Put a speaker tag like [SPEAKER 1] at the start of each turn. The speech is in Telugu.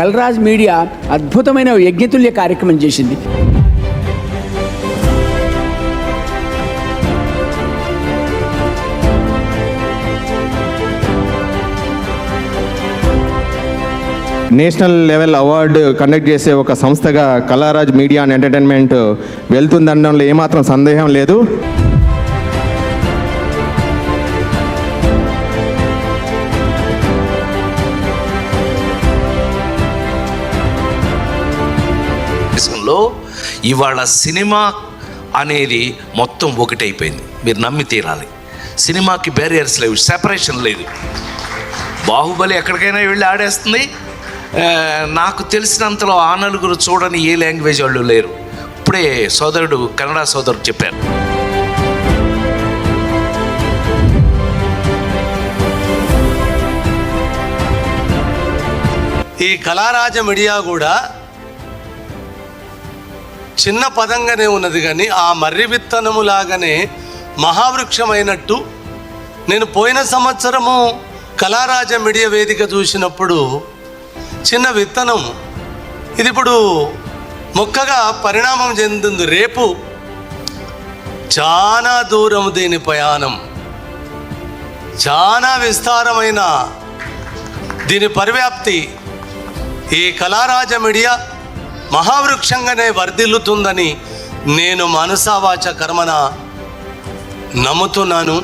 [SPEAKER 1] కలరాజ్ మీడియా అద్భుతమైన యజ్ఞతుల్య కార్యక్రమం చేసింది.
[SPEAKER 2] నేషనల్ లెవెల్ అవార్డు కండక్ట్ చేసే ఒక సంస్థగా కలరాజ్ మీడియా అండ్ ఎంటర్టైన్మెంట్ వెళ్తుందనడంలో ఏమాత్రం సందేహం లేదు.
[SPEAKER 3] ఇవాళ సినిమా అనేది మొత్తం ఒకటైపోయింది. మీరు నమ్మి తీరాలి. సినిమాకి బ్యారియర్స్ లేవు, సెపరేషన్ లేదు. బాహుబలి ఎక్కడికైనా వెళ్ళి ఆడేస్తుంది. నాకు తెలిసినంతలో ఆ నలుగురు చూడని ఏ లాంగ్వేజ్ వాళ్ళు లేరు. ఇప్పుడే సోదరుడు కన్నడ సోదరుడు చెప్పారు.
[SPEAKER 4] ఈ కళారాజ మీడియా కూడా చిన్న పదంగానే ఉన్నది, కానీ ఆ మర్రి విత్తనము లాగానే మహావృక్షమైనట్టు. నేను పోయిన సంవత్సరము కళారాజ మీడియా వేదిక చూసినప్పుడు చిన్న విత్తనం, ఇది ఇప్పుడు మొక్కగా పరిణామం చెందుతుంది. రేపు చాలా దూరం దీని ప్రయాణం, చాలా విస్తారమైన దీని పరివ్యాప్తి. ఈ కళారాజ మీడియా మహావృక్షంగానే వర్ధిల్లుతుందని నేను మనసా వాచ కర్మన నమ్ముతున్నాను.